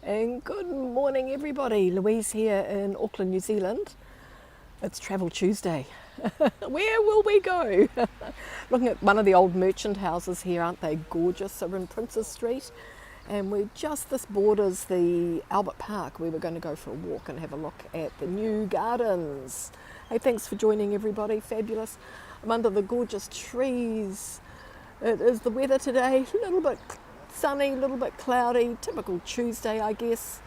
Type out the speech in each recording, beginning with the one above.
And good morning everybody, Louise here in Auckland, New Zealand. It's Travel Tuesday. Where will we go? Looking at one of the old merchant houses here, aren't they gorgeous? They're in Princess Street and this borders the Albert Park where we're going to go for a walk and have a look at the new gardens. Hey, thanks for joining everybody, fabulous. I'm under the gorgeous trees. It is the weather today, a little bit sunny, a little bit cloudy, typical Tuesday I guess,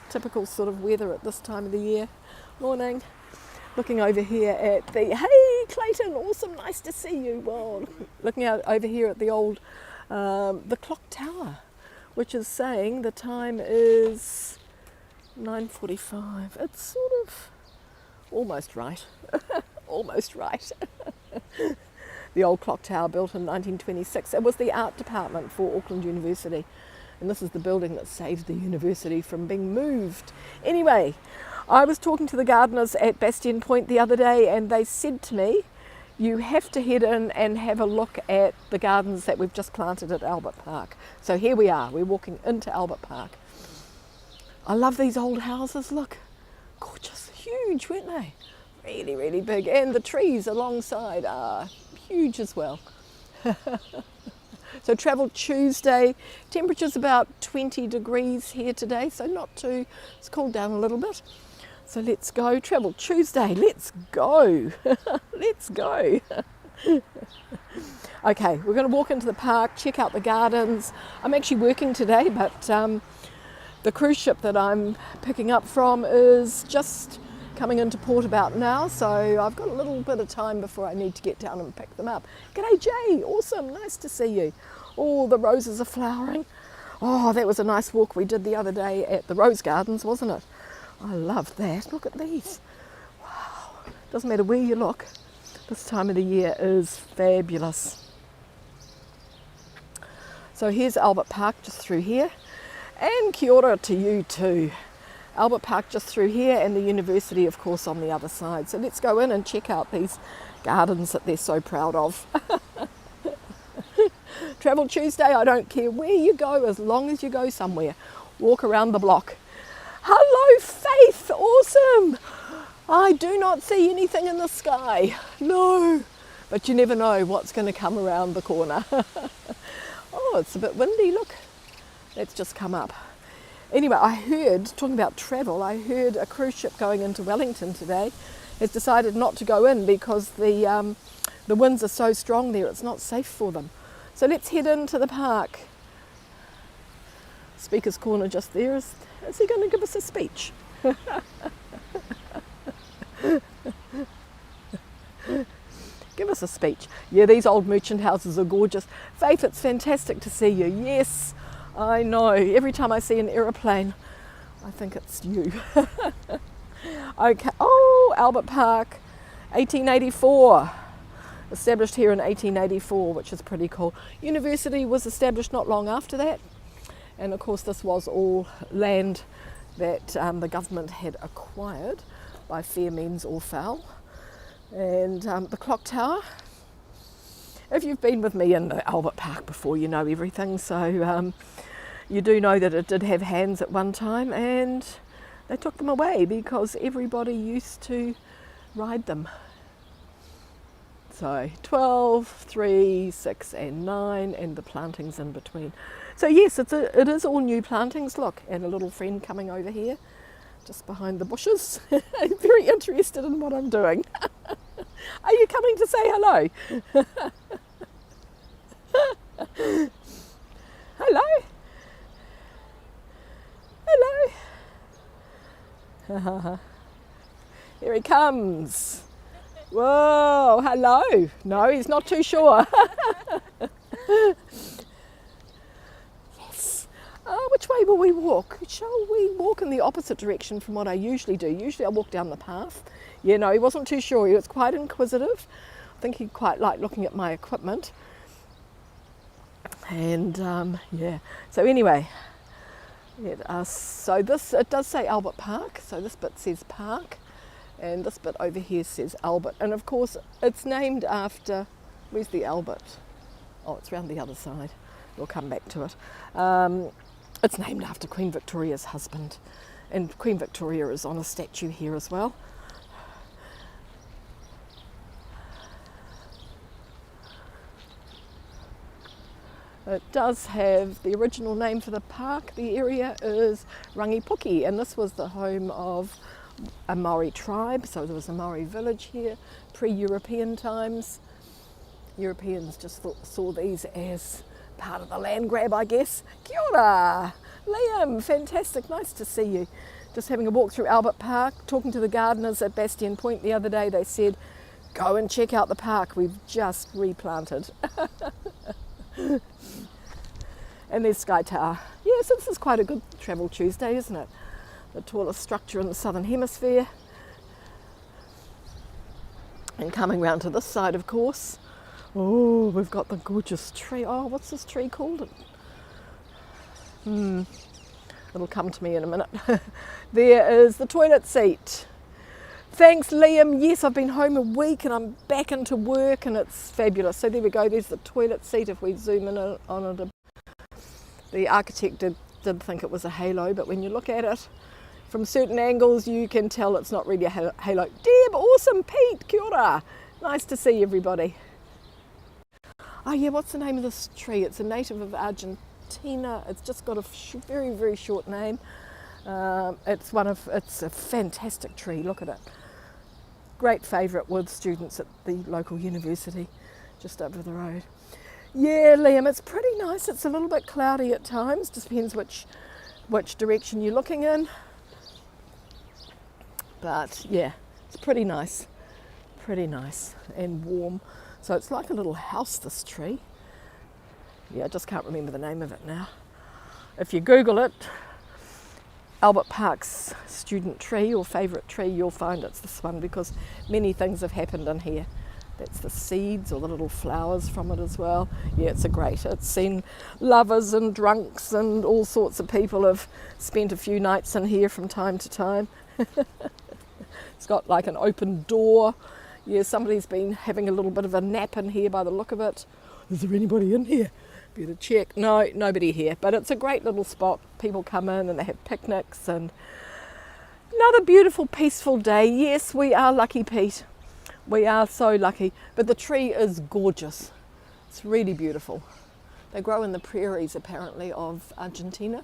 typical sort of weather at this time of the year. Morning. Looking over here at hey Clayton, awesome, nice to see you. Well, looking out over here at the old, the clock tower, which is saying the time is 9:45. It's sort of almost right, almost right. The old clock tower built in 1926. It was the art department for Auckland University. And this is the building that saved the university from being moved. Anyway, I was talking to the gardeners at Bastion Point the other day and they said to me, you have to head in and have a look at the gardens that we've just planted at Albert Park. So here we are, we're walking into Albert Park. I love these old houses, look, gorgeous, huge, weren't they? Really, really big. And the trees alongside are huge as well. So Travel Tuesday, temperature's about 20 degrees here today, so not too, it's cooled down a little bit. So let's go, Travel Tuesday, let's go, let's go. Okay, we're going to walk into the park, check out the gardens. I'm actually working today, but the cruise ship that I'm picking up from is just coming into port about now, so I've got a little bit of time before I need to get down and pick them up. G'day Jay, awesome, nice to see you. Oh, the roses are flowering. Oh, that was a nice walk we did the other day at the rose gardens, wasn't it? I love that. Look at these. Wow, doesn't matter where you look, this time of the year is fabulous. So here's Albert Park just through here, and kia ora to you too. Albert Park just through here and the university of course on the other side. So let's go in and check out these gardens that they're so proud of. Travel Tuesday, I don't care where you go as long as you go somewhere. Walk around the block. Hello Faith, awesome. I do not see anything in the sky, no, but you never know what's going to come around the corner. Oh, it's a bit windy, look, let's just come up. Anyway, I heard, talking about travel, I heard a cruise ship going into Wellington today has decided not to go in because the winds are so strong there, it's not safe for them. So let's head into the park. Speaker's corner just there. Is he going to give us a speech? Give us a speech. Yeah, these old merchant houses are gorgeous. Faith, it's fantastic to see you. Yes. I know, every time I see an aeroplane, I think it's you. Okay, oh, Albert Park, 1884. Established here in 1884, which is pretty cool. University was established not long after that. And of course this was all land that the government had acquired by fair means or foul. And the clock tower. If you've been with me in Albert Park before, you know everything, so you do know that it did have hands at one time and they took them away because everybody used to ride them. So 12, 3, 6 and 9 and the plantings in between. So yes, it is all new plantings, look, and a little friend coming over here just behind the bushes. Very interested in what I'm doing. Are you coming to say hello? Hello? Hello? Here he comes. Whoa, hello. No, he's not too sure. Yes. Which way will we walk? Shall we walk in the opposite direction from what I usually do? Usually I walk down the path. Yeah, no, he wasn't too sure. He was quite inquisitive. I think he quite liked looking at my equipment. And yeah, so anyway, so it does say Albert Park. So this bit says Park. And this bit over here says Albert. And of course, it's named after, where's the Albert? Oh, it's around the other side. We'll come back to it. It's named after Queen Victoria's husband, and Queen Victoria is on a statue here as well. It does have the original name for the park. The area is Rangipuki, and this was the home of a Maori tribe, so there was a Maori village here pre-European times. Europeans just saw these as part of the land grab, I guess. Kia ora! Liam, fantastic, nice to see you. Just having a walk through Albert Park, talking to the gardeners at Bastion Point the other day. They said, go and check out the park, we've just replanted. And there's Sky Tower. Yes, this is quite a good Travel Tuesday, isn't it? The tallest structure in the Southern Hemisphere. And coming round to this side, of course. Oh, we've got the gorgeous tree. Oh, what's this tree called? It'll come to me in a minute. There is the toilet seat. Thanks, Liam. Yes, I've been home a week and I'm back into work and it's fabulous. So there we go. There's the toilet seat. If we zoom in on it, the architect did think it was a halo, but when you look at it from certain angles, you can tell it's not really a halo. Deb, awesome. Pete, kia ora. Nice to see everybody. Oh yeah, what's the name of this tree? It's a native of Argentina. It's just got a very, very short name. It's a fantastic tree. Look at it. Great favourite with students at the local university, just over the road. Yeah, Liam, it's pretty nice. It's a little bit cloudy at times. Just depends which direction you're looking in. But yeah, it's pretty nice and warm. So it's like a little house, this tree. Yeah, I just can't remember the name of it now. If you Google it, Albert Park's student tree or favourite tree, you'll find it's this one because many things have happened in here. That's the seeds or the little flowers from it as well. Yeah, it's seen lovers and drunks and all sorts of people have spent a few nights in here from time to time. It's got like an open door. Yeah, somebody's been having a little bit of a nap in here by the look of it. Is there anybody in here? Better check. No, nobody here. But it's a great little spot. People come in and they have picnics and another beautiful, peaceful day. Yes, we are lucky, Pete. We are so lucky. But the tree is gorgeous. It's really beautiful. They grow in the prairies, apparently, of Argentina.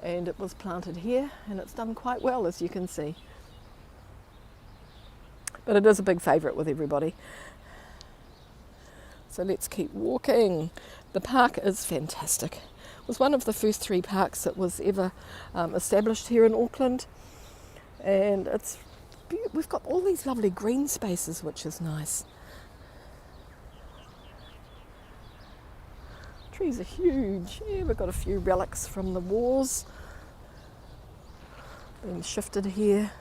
And it was planted here and it's done quite well, as you can see. But it is a big favourite with everybody. So let's keep walking. The park is fantastic. It was one of the first 3 parks that was ever established here in Auckland. And we've got all these lovely green spaces, which is nice. Trees are huge. Yeah, we've got a few relics from the wars. Been shifted here,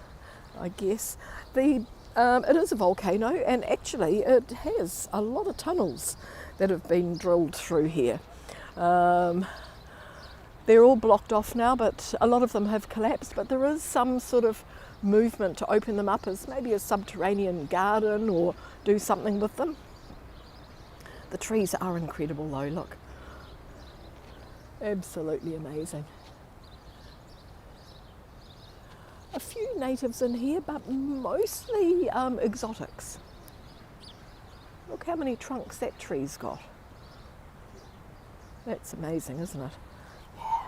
I guess. It is a volcano, and actually it has a lot of tunnels that have been drilled through here. They're all blocked off now, but a lot of them have collapsed, but there is some sort of movement to open them up as maybe a subterranean garden or do something with them. The trees are incredible though, look. Absolutely amazing. A few natives in here, but mostly exotics. Look how many trunks that tree's got. That's amazing, isn't it? Yeah.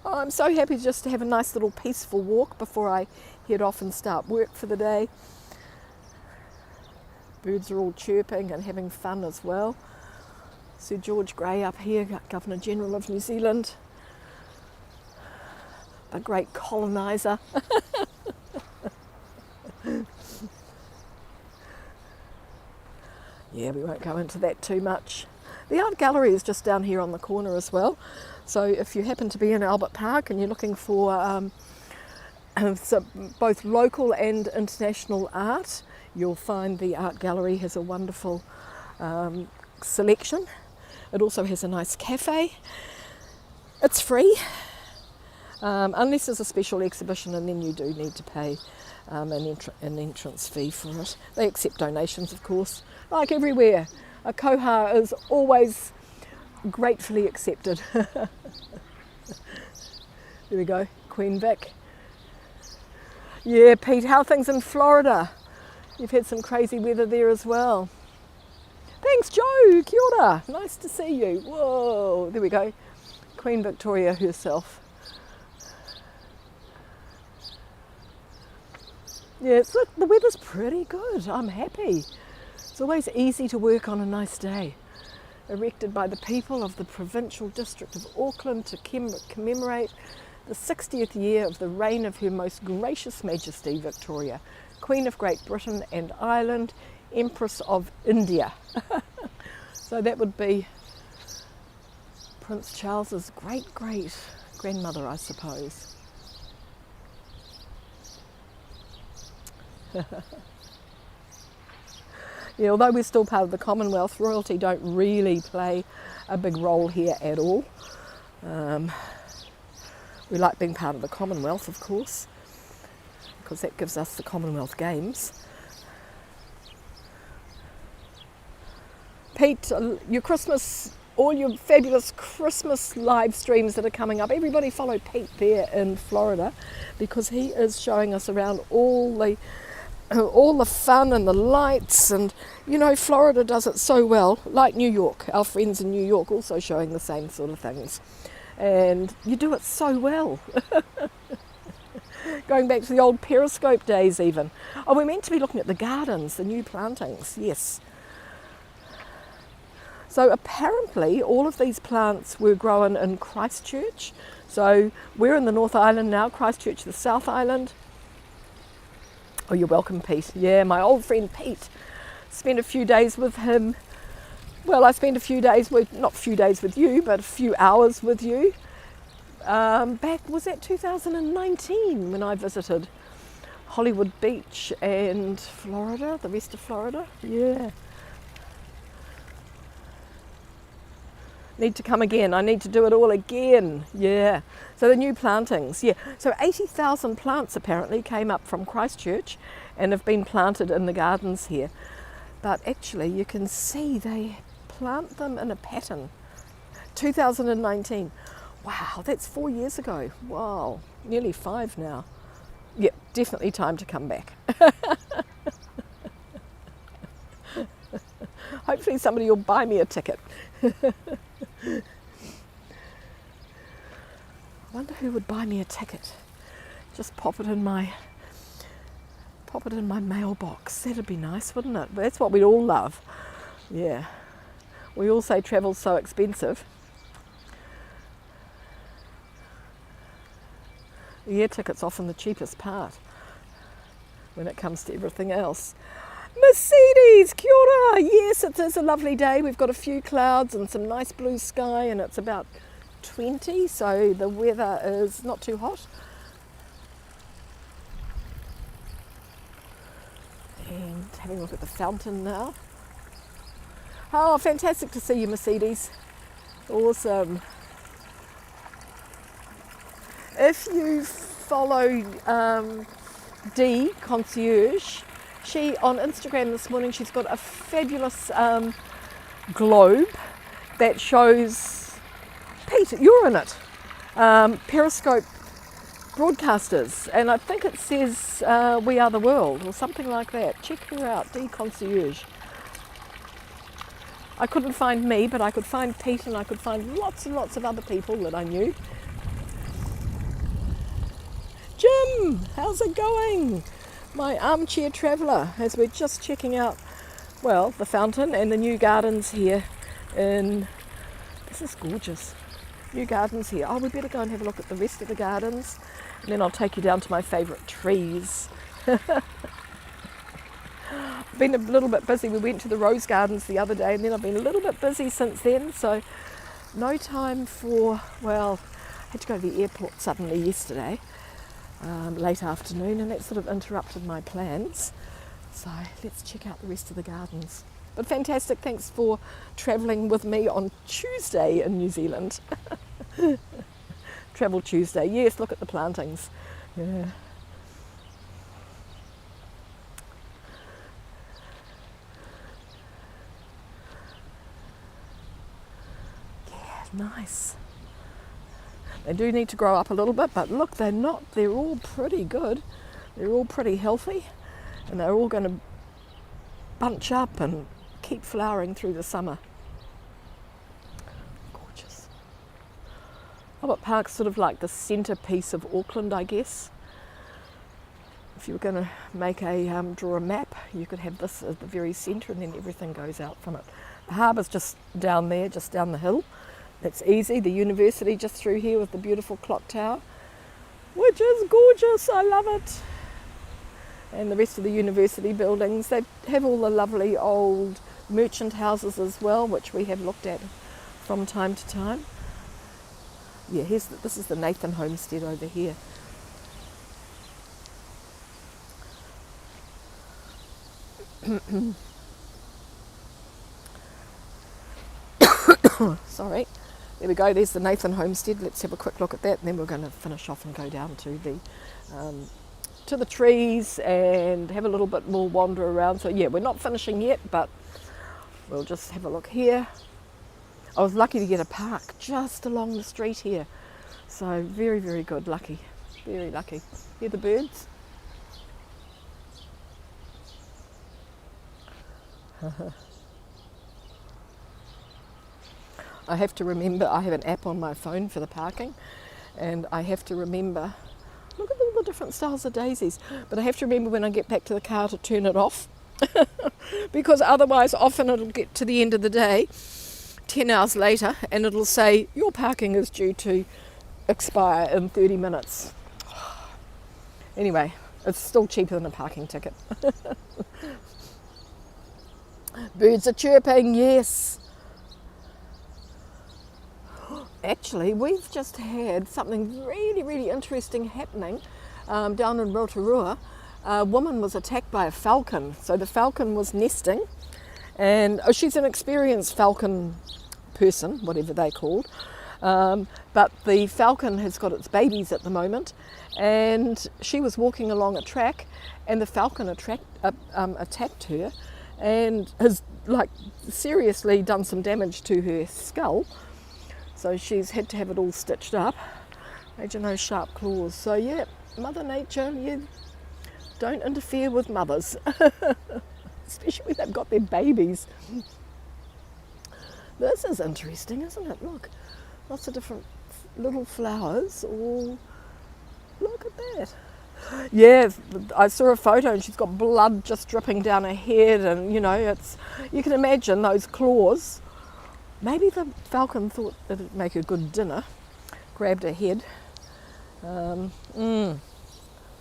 Oh, I'm so happy just to have a nice little peaceful walk before I head off and start work for the day. Birds are all chirping and having fun as well. Sir George Grey up here, Governor General of New Zealand. A great coloniser. Yeah, we won't go into that too much. The art gallery is just down here on the corner as well. So if you happen to be in Albert Park and you're looking for both local and international art, you'll find the art gallery has a wonderful selection. It also has a nice cafe. It's free. Unless there's a special exhibition, and then you do need to pay an entrance fee for it. They accept donations, of course, like everywhere. A koha is always gratefully accepted. There we go, Queen Vic. Yeah, Pete, how are things in Florida? You've had some crazy weather there as well. Thanks, Joe. Kia ora. Nice to see you. Whoa, there we go. Queen Victoria herself. Yeah, look, the weather's pretty good. I'm happy. It's always easy to work on a nice day. Erected by the people of the Provincial District of Auckland to commemorate the 60th year of the reign of Her Most Gracious Majesty Victoria, Queen of Great Britain and Ireland, Empress of India. So that would be Prince Charles's great-great-grandmother, I suppose. Yeah, although we're still part of the Commonwealth, royalty don't really play a big role here at all. We like being part of the Commonwealth, of course, because that gives us the Commonwealth Games. Pete, all your fabulous Christmas live streams that are coming up, everybody follow Pete there in Florida, because he is showing us around all the fun and the lights, and you know, Florida does it so well, like New York. Our friends in New York also showing the same sort of things, and you do it so well. Going back to the old Periscope days even. Oh, we're meant to be looking at the gardens, the new plantings, yes. So apparently all of these plants were grown in Christchurch. So we're in the North Island now, Christchurch the South Island. Oh, you're welcome, Pete. Yeah, my old friend Pete. Spent a few days with him. Well, I spent not a few days with you, but a few hours with you. Was that 2019 when I visited Hollywood Beach and Florida, the rest of Florida? Yeah. Need to come again. I need to do it all again. Yeah. So the new plantings. Yeah. So 80,000 plants apparently came up from Christchurch and have been planted in the gardens here. But actually you can see they plant them in a pattern. 2019. Wow, that's 4 years ago. Wow. Nearly 5 now. Yeah, definitely time to come back. Hopefully somebody will buy me a ticket. I wonder who would buy me a ticket. Just pop it in my mailbox. That'd be nice, wouldn't it? That's what we'd all love. Yeah. We all say travel's so expensive. The air ticket's often the cheapest part when it comes to everything else. Mercedes, kia ora. Yes, it is a lovely day. We've got a few clouds and some nice blue sky, and it's about 20, so the weather is not too hot. And having a look at the fountain now. Oh, fantastic to see you, Mercedes. Awesome. If you follow Dee Concierge, she on Instagram this morning, she's got a fabulous globe that shows, Pete, you're in it, Periscope broadcasters, and I think it says We Are the World or something like that. Check her out, Dee Concierge. I couldn't find me, but I could find Pete, and I could find lots and lots of other people that I knew. Jim, how's it going? My armchair traveller, as we're just checking out, well, the fountain and the new gardens here in, this is gorgeous, new gardens here. Oh, we better go and have a look at the rest of the gardens, and then I'll take you down to my favourite trees. I've been a little bit busy. We went to the rose gardens the other day, and then I've been a little bit busy since then, so no time for, well, I had to go to the airport suddenly yesterday. Late afternoon, and that sort of interrupted my plans. So let's check out the rest of the gardens. But fantastic, thanks for travelling with me on Tuesday in New Zealand. Travel Tuesday, yes, look at the plantings. Yeah. Yeah, nice. They do need to grow up a little bit, but look, they're all pretty good. They're all pretty healthy, and they're all going to bunch up and keep flowering through the summer. Gorgeous. Albert Park's sort of like the centrepiece of Auckland, I guess. If you were going to draw a map, you could have this at the very centre, and then everything goes out from it. The harbour's just down there, just down the hill. That's easy. The university just through here with the beautiful clock tower, which is gorgeous. I love it. And the rest of the university buildings, they have all the lovely old merchant houses as well, which we have looked at from time to time. Yeah, this is the Nathan Homestead over here. Sorry. There we go, there's the Nathan Homestead. Let's have a quick look at that, and then we're going to finish off and go down to the trees and have a little bit more wander around. So yeah, we're not finishing yet, but we'll just have a look here. I was lucky to get a park just along the street here. So very, very good, lucky, very lucky. Hear the birds? I have to remember, I have an app on my phone for the parking, and I have to remember, look at all the different styles of daisies, but I have to remember when I get back to the car to turn it off because otherwise often it'll get to the end of the day, 10 hours later, and it'll say your parking is due to expire in 30 minutes. Anyway, it's still cheaper than a parking ticket. Birds are chirping, yes. Actually, we've just had something really, really interesting happening down in Rotorua. A woman was attacked by a falcon. So the falcon was nesting, and she's an experienced falcon person, whatever they're called. But the falcon has got its babies at the moment, and she was walking along a track, and the falcon attacked her, and has seriously done some damage to her skull. So she's had to have it all stitched up. Imagine those sharp claws. So yeah, Mother Nature, you don't interfere with mothers, especially when they've got their babies. This is interesting, isn't it? Look, lots of different little flowers. All, look at that. Yeah, I saw a photo and she's got blood just dripping down her head, and you can imagine those claws. Maybe the falcon thought that it'd make a good dinner, grabbed her head.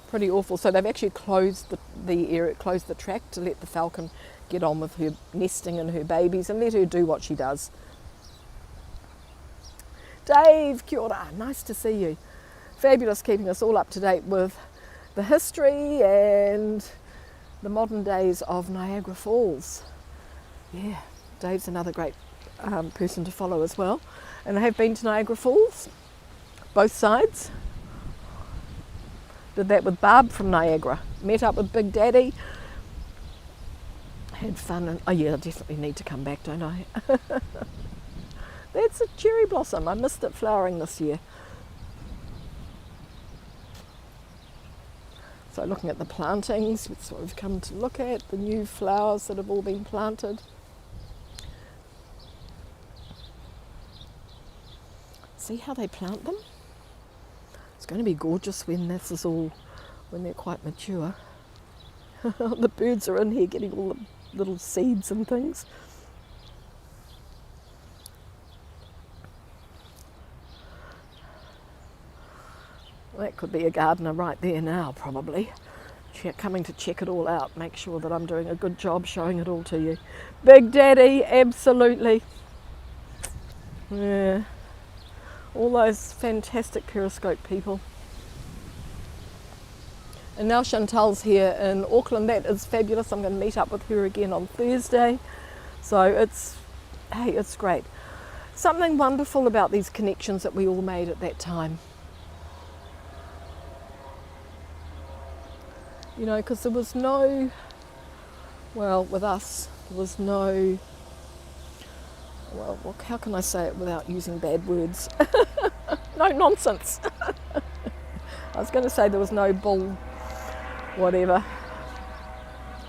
Pretty awful. So they've actually closed the area, closed the track to let the falcon get on with her nesting and her babies and let her do what she does. Dave, kia ora, nice to see you. Fabulous, keeping us all up to date with the history and the modern days of Niagara Falls. Yeah, Dave's another great person to follow as well, and I have been to Niagara Falls, both sides. Did that with Barb from Niagara, met up with Big Daddy, had fun, and oh yeah, I definitely need to come back, don't I? That's a cherry blossom. I missed it flowering this year. So looking at the plantings, that's what we've come to look at, the new flowers that have all been planted. See how they plant them? It's going to be gorgeous when when they're quite mature. The birds are in here getting all the little seeds and things. Well, that could be a gardener right there now, probably. Coming to check it all out, make sure that I'm doing a good job showing it all to you. Big Daddy, absolutely. Yeah. All those fantastic periscope people. And now Chantal's here in Auckland. That is fabulous. I'm going to meet up with her again on Thursday. So it's great. Something wonderful about these connections that we all made at that time. Because there was with us, there was no, how can I say it without using bad words? No nonsense. I was going to say there was no bull, whatever.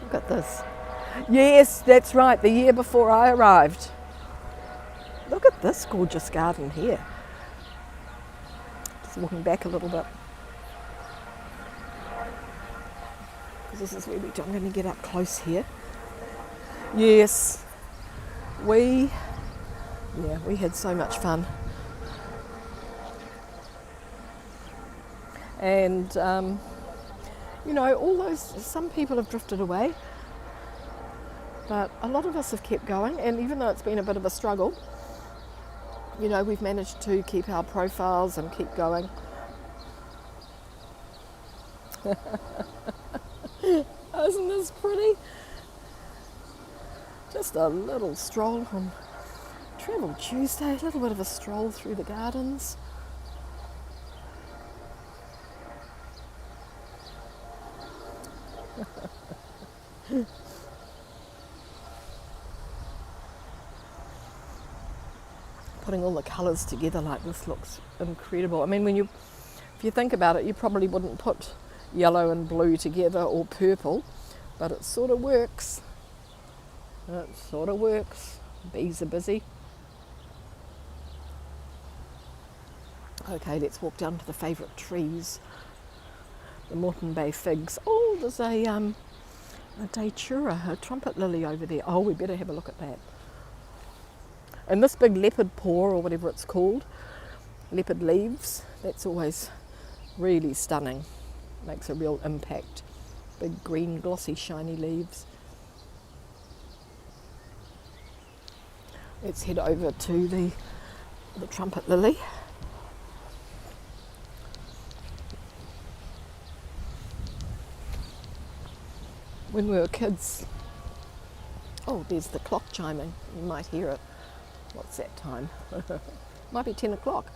Look at this. Yes, that's right, the year before I arrived. Look at this gorgeous garden here. Just walking back a little bit. This is where I'm going to get up close here. Yes, we had so much fun. And, you know, some people have drifted away, but a lot of us have kept going. And even though it's been a bit of a struggle, you know, we've managed to keep our profiles and keep going. Isn't this pretty? Just a little stroll on Travel Tuesday, a little bit of a stroll through the gardens. Putting all the colours together like this looks incredible. I mean, if you think about it, you probably wouldn't put yellow and blue together or purple, but it sort of works. It sort of works. Bees are busy. Okay, let's walk down to the favourite trees. The Moreton Bay figs. Oh, there's a datura, a trumpet lily over there. Oh, we better have a look at that. And this big leopard paw, or whatever it's called, leopard leaves, that's always really stunning. Makes a real impact. Big green, glossy, shiny leaves. Let's head over to the trumpet lily. When we were kids, oh, there's the clock chiming. You might hear it. What's that time? Might be 10 o'clock.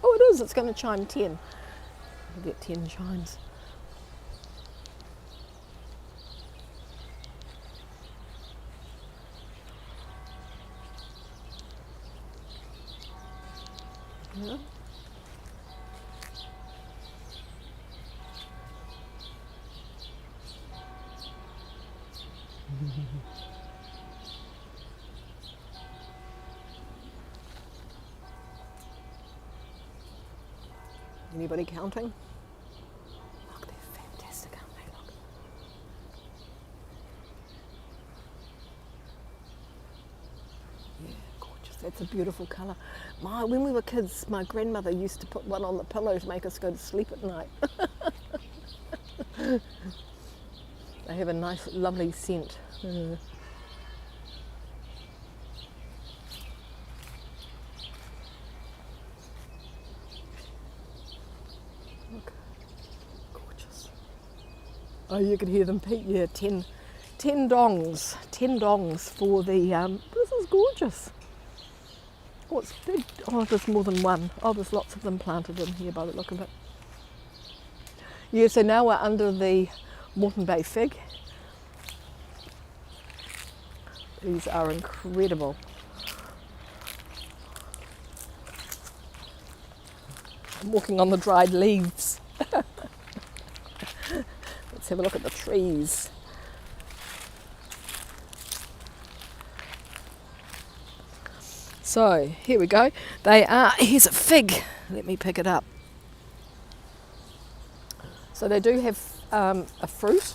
Oh, it is. It's going to chime 10. We'll get 10 chimes. Yeah. Anybody counting? Look, they're fantastic, aren't they? Look. Yeah, gorgeous. That's a beautiful colour. When we were kids, my grandmother used to put one on the pillow to make us go to sleep at night. They have a nice, lovely scent. Look, gorgeous. Oh, you could hear them, Pete. Yeah, 10 dongs. 10 dongs for the, this is gorgeous. Oh, it's big. Oh, there's more than one. Oh, there's lots of them planted in here by the look of it. Yeah, so now we're under the Moreton Bay fig. These are incredible. I'm walking on the dried leaves. Let's have a look at the trees. So here we go. Here's a fig. Let me pick it up. So they do have a fruit.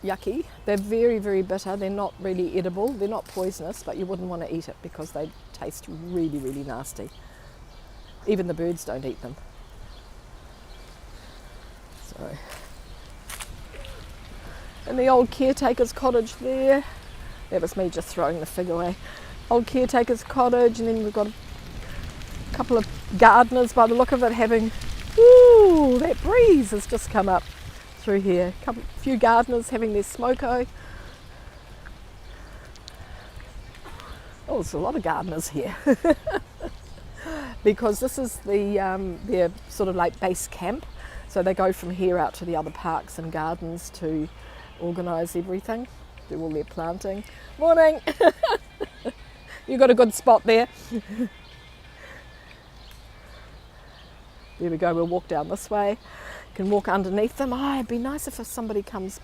Yucky. They're very, very bitter. They're not really edible. They're not poisonous, but you wouldn't want to eat it because they taste really, really nasty. Even the birds don't eat them. So, and the old caretaker's cottage there. That was me just throwing the fig away. Old caretaker's cottage, and then we've got a couple of gardeners by the look of it having, ooh, that breeze has just come up through here. A few gardeners having their smoko. Oh, there's a lot of gardeners here. Because this is their sort of like base camp. So they go from here out to the other parks and gardens to organise everything, do all their planting. Morning! You got a good spot there. There we go, we'll walk down this way. You can walk underneath them. Oh, it'd be nice if somebody comes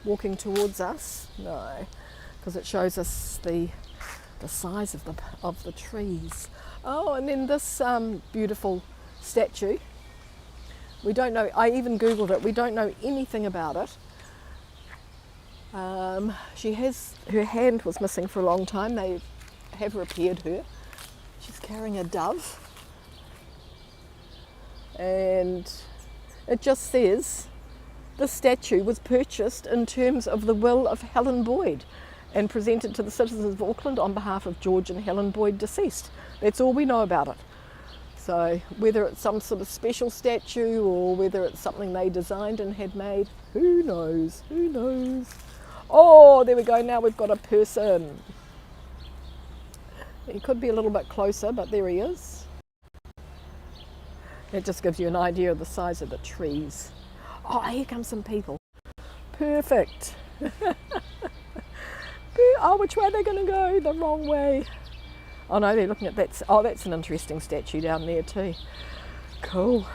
walking towards us. No, because it shows us the size of the trees. Oh, and then this beautiful statue. We don't know, I even Googled it, we don't know anything about it. Her hand was missing for a long time. They have repaired her. She's carrying a dove. And it just says, this statue was purchased in terms of the will of Helen Boyd and presented to the citizens of Auckland on behalf of George and Helen Boyd, deceased. That's all we know about it. So whether it's some sort of special statue or whether it's something they designed and had made, who knows, who knows. Oh, there we go, now we've got a person. He could be a little bit closer, but there he is. It just gives you an idea of the size of the trees. Oh, here come some people. Perfect. Oh, which way are they going to go? The wrong way. Oh no, they're looking at that. Oh, that's an interesting statue down there too. Cool.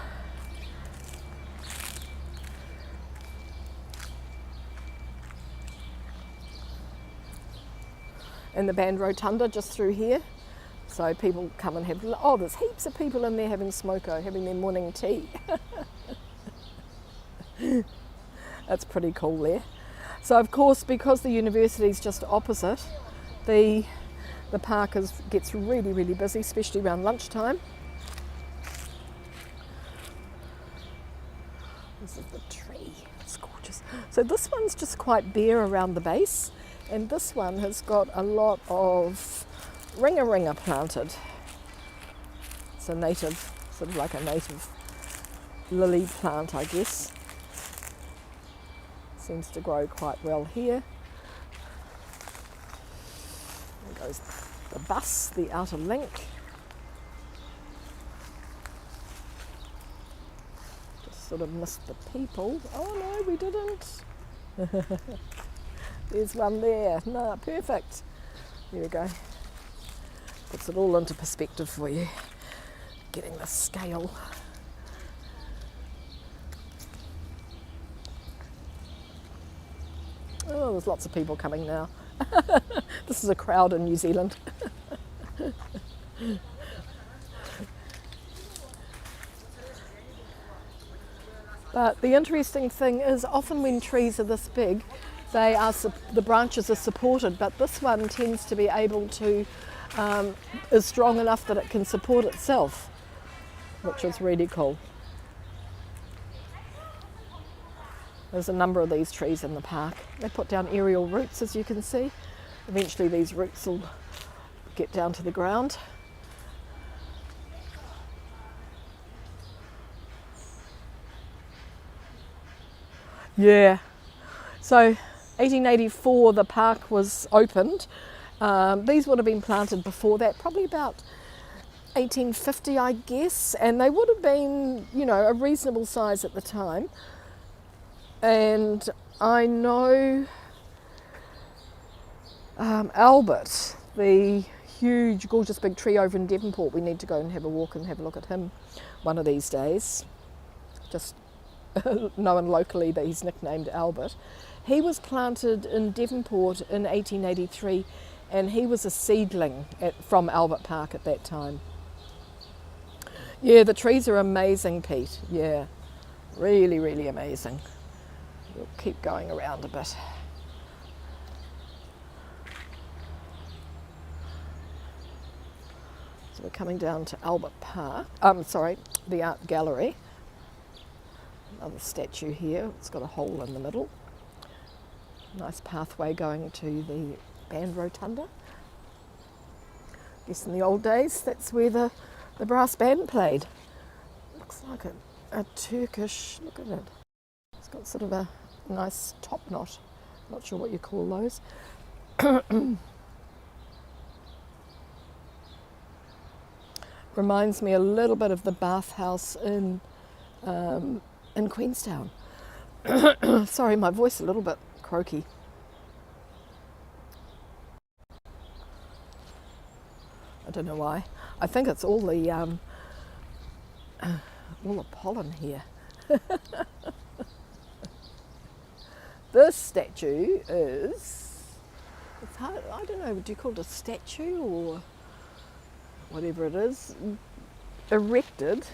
And the band rotunda just through here. So people come and have, oh, there's heaps of people in there having smoko, having their morning tea. That's pretty cool there. So of course, because the university's just opposite, the park gets really, really busy, especially around lunchtime. This is the tree, it's gorgeous. So this one's just quite bare around the base, and this one has got a lot of ringa planted. It's a native, sort of like a native lily plant, I guess. Seems to grow quite well here. There goes the bus, the outer link. Just sort of missed the people. Oh no, we didn't. There's one there. No, perfect. There we go. Puts it all into perspective for you. Getting the scale. Oh, there's lots of people coming now. This is a crowd in New Zealand. But the interesting thing is, often when trees are this big, the branches are supported, but this one tends to be able to, is strong enough that it can support itself, which is really cool. There's a number of these trees in the park. They put down aerial roots, as you can see. Eventually these roots will get down to the ground. Yeah, so 1884 the park was opened. These would have been planted before that, probably about 1850 I guess, and they would have been, you know, a reasonable size at the time. And I know Albert, the huge gorgeous big tree over in Devonport, we need to go and have a walk and have a look at him one of these days. Just known locally that he's nicknamed Albert. He was planted in Devonport in 1883 and he was a seedling from Albert Park at that time. Yeah, the trees are amazing, Pete. Yeah, really, really amazing. We'll keep going around a bit. So we're coming down to Albert Park, the art gallery. Another statue here, it's got a hole in the middle. Nice pathway going to the band rotunda. I guess in the old days, that's where the brass band played. Looks like a Turkish, look at it. It's got sort of a nice top knot. Not sure what you call those. Reminds me a little bit of the bathhouse in Queenstown. Sorry, my voice a little bit croaky. I don't know why. I think it's all the all the pollen here. This statue is, it's hard, I don't know, do you call it a statue or whatever it is, erected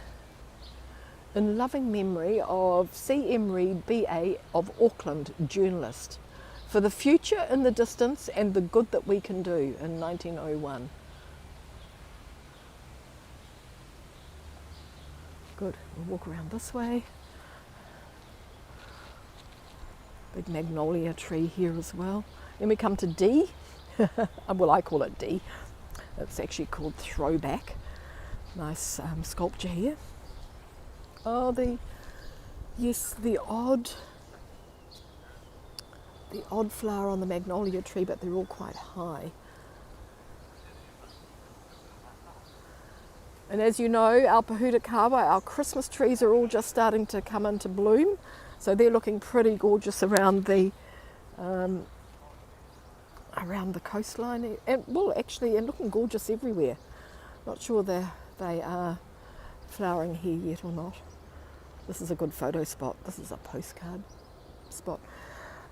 in loving memory of C.M. Reid, BA of Auckland, journalist, for the future in the distance and the good that we can do in 1901. Good, we'll walk around this way. Big magnolia tree here as well. Then we come to D. Well, I call it D. It's actually called Throwback. Nice sculpture here. Oh, the odd flower on the magnolia tree, but they're all quite high. And as you know, our Pohutukawa, our Christmas trees are all just starting to come into bloom. So they're looking pretty gorgeous around the coastline, and well, actually, and looking gorgeous everywhere. Not sure they are flowering here yet or not. This is a good photo spot. This is a postcard spot.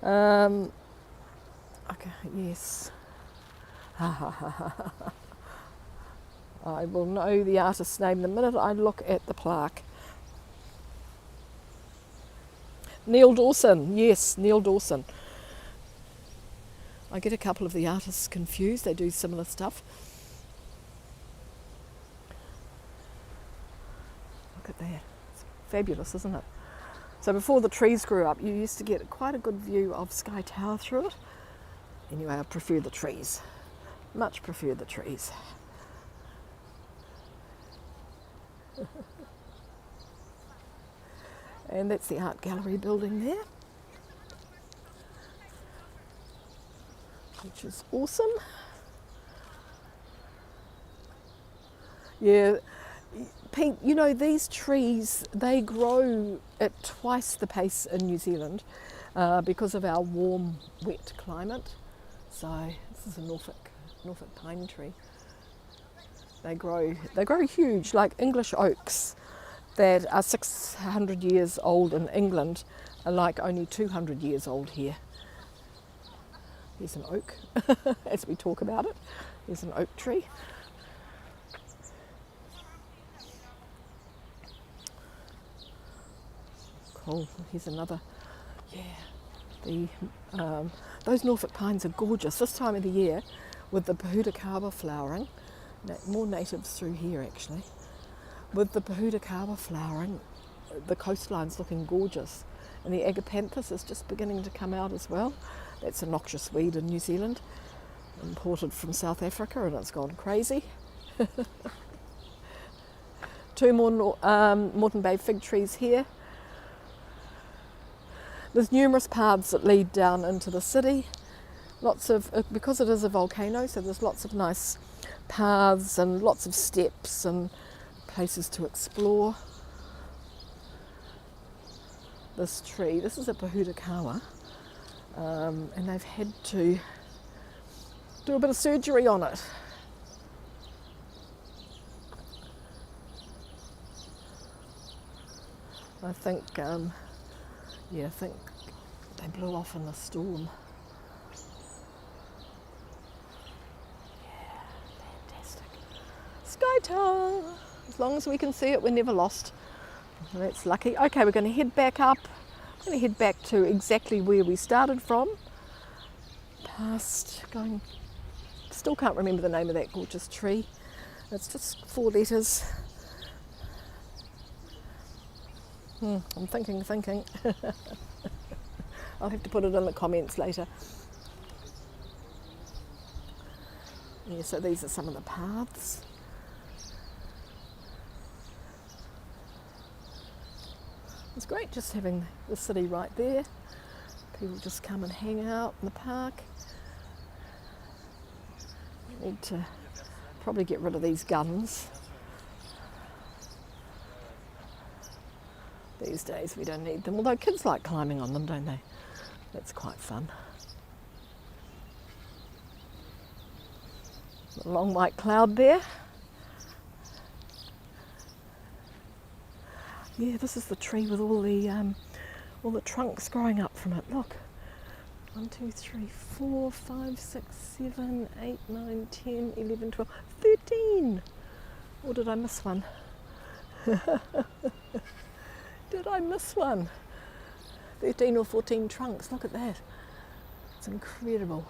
Okay, yes. I will know the artist's name the minute I look at the plaque. Neil Dawson, yes, Neil Dawson. I get a couple of the artists confused, they do similar stuff. Look at that, it's fabulous, isn't it? So before the trees grew up, you used to get quite a good view of Sky Tower through it. Anyway, I prefer the trees, much prefer the trees. And that's the art gallery building there, which is awesome. Yeah, Pete, you know, these trees, they grow at twice the pace in New Zealand because of our warm, wet climate. So this is a Norfolk pine tree. They grow huge, like English oaks that are 600 years old in England are like only 200 years old here. Here's an oak, as we talk about it. Here's an oak tree. Cool, here's another. Yeah, those Norfolk pines are gorgeous this time of the year with the Pohutukawa flowering. More natives through here actually. With the Pohutukawa flowering, the coastline's looking gorgeous, and the agapanthus is just beginning to come out as well. That's a noxious weed in New Zealand, imported from South Africa, and it's gone crazy. Two more Moreton Bay fig trees here. There's numerous paths that lead down into the city. Lots of, because it is a volcano, so there's lots of nice paths and lots of steps and places to explore. This tree, this is a Pohutukawa, and they've had to do a bit of surgery on it. I think, I think they blew off in the storm. Yeah, fantastic. Sky Tower. As long as we can see it, we're never lost. That's lucky. Okay, we're going to head back up. I'm going to head back to exactly where we started from. Going, still can't remember the name of that gorgeous tree. It's just 4 letters. I'm thinking. I'll have to put it in the comments later. Yeah, so these are some of the paths. It's great just having the city right there. People just come and hang out in the park. Need to probably get rid of these guns. These days we don't need them, although kids like climbing on them, don't they? That's quite fun. A long white cloud there. Yeah, this is the tree with all the trunks growing up from it. Look, 1, 2, 3, 4, 5, 6, 7, 8, 9, 10, 11, 12, 13. Or did I miss one? Did I miss one? 13 or 14 trunks. Look at that. It's incredible.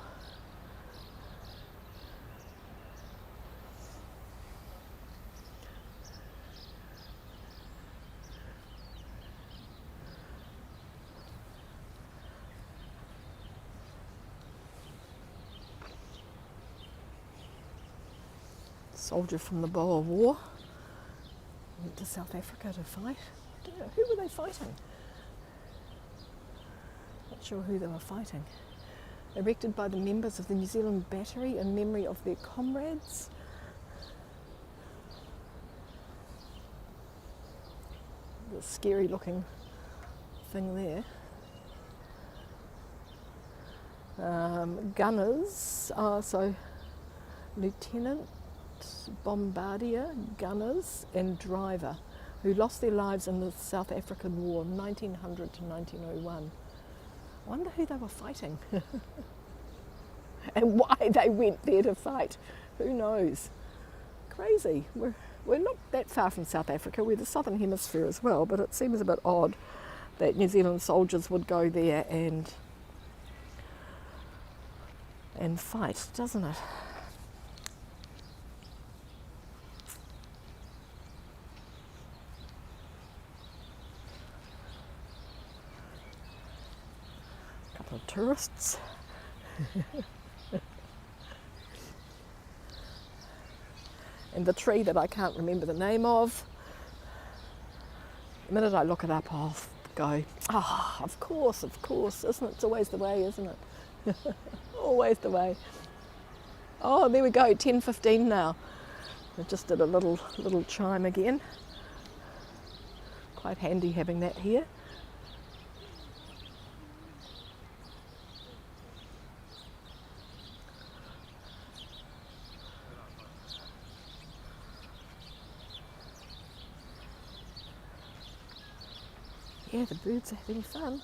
Soldier from the Boer War went to South Africa to fight. I don't know, who were they fighting? Not sure who they were fighting. Erected by the members of the New Zealand Battery in memory of their comrades. The scary looking thing there. Gunners, so Lieutenant, Bombardier, gunners and driver who lost their lives in the South African War 1900 to 1901. I wonder who they were fighting and why they went there to fight. Who knows? Crazy. We're not that far from South Africa. We're the southern hemisphere as well, but it seems a bit odd that New Zealand soldiers would go there and fight, doesn't it? Couple of tourists. And the tree that I can't remember the name of, the minute I look it up, I'll go, of course, isn't it? It's always the way, isn't it? Always the way. Oh, there we go, 10:15 now. I just did a little chime again. Quite handy having that here. Yeah, the birds are having fun.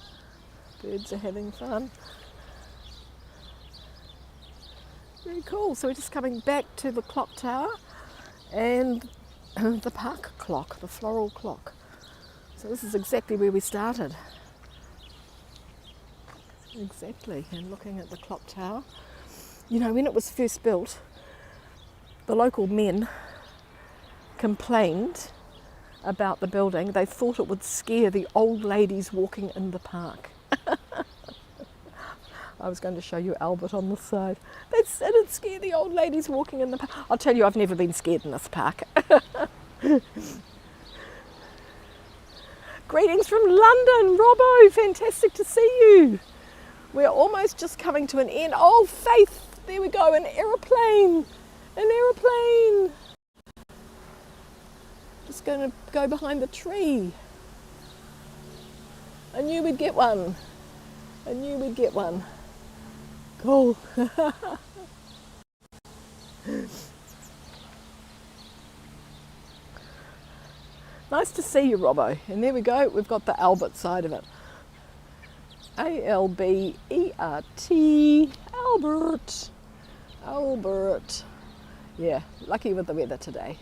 Birds are having fun. Very cool. So we're just coming back to the clock tower and the park clock, the floral clock. So this is exactly where we started. Exactly, and looking at the clock tower. You know, when it was first built, the local men complained about the building. They thought it would scare the old ladies walking in the park. I was going to show you Albert on this side. They said it'd scare the old ladies walking in the park. I'll tell you, I've never been scared in this park. Greetings from London, Robbo, fantastic to see you. We're almost just coming to an end. Oh, Faith, there we go, an aeroplane. Just going to go behind the tree. I knew we'd get one. Cool. Nice to see you, Robbo. And there we go, we've got the Albert side of it. A-L-B-E-R-T, Albert. Yeah, lucky with the weather today.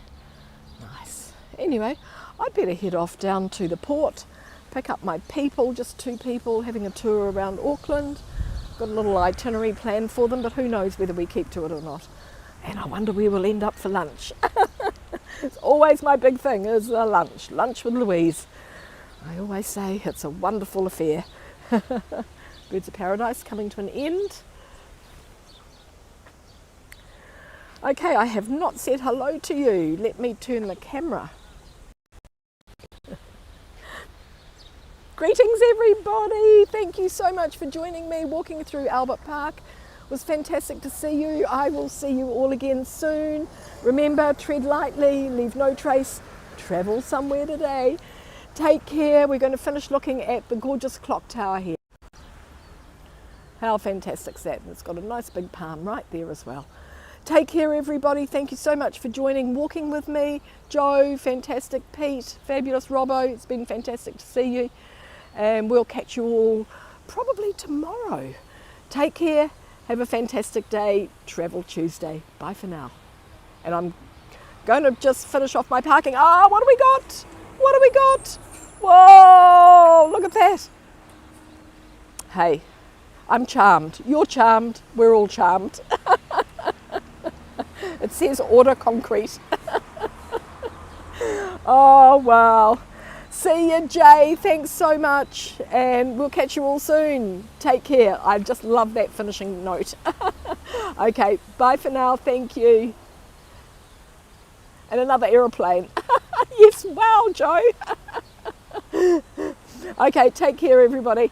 Nice. Anyway, I'd better head off down to the port, pick up my people, just 2 people, having a tour around Auckland. Got a little itinerary planned for them, but who knows whether we keep to it or not. And I wonder where we'll end up for lunch. It's always my big thing, is the lunch with Louise. I always say it's a wonderful affair. Birds of Paradise coming to an end. Okay, I have not said hello to you. Let me turn the camera. Greetings everybody, thank you so much for joining me walking through Albert Park. It was fantastic to see you. I will see you all again soon. Remember, tread lightly, leave no trace, travel somewhere today. Take care. We're going to finish looking at the gorgeous clock tower here. How fantastic is that? And it's got a nice big palm right there as well. Take care, everybody. Thank you so much for joining, walking with me. Joe, fantastic. Pete, fabulous. Robbo, it's been fantastic to see you. And we'll catch you all probably tomorrow. Take care. Have a fantastic day. Travel Tuesday. Bye for now. And I'm going to just finish off my parking. Ah, what do we got? What do we got? Whoa, look at that. Hey, I'm charmed. You're charmed. We're all charmed. It says order concrete. Oh, wow. See you, Jay. Thanks so much. And we'll catch you all soon. Take care. I just love that finishing note. Okay, bye for now. Thank you. And another aeroplane. Yes, wow, Joe. Okay, take care, everybody.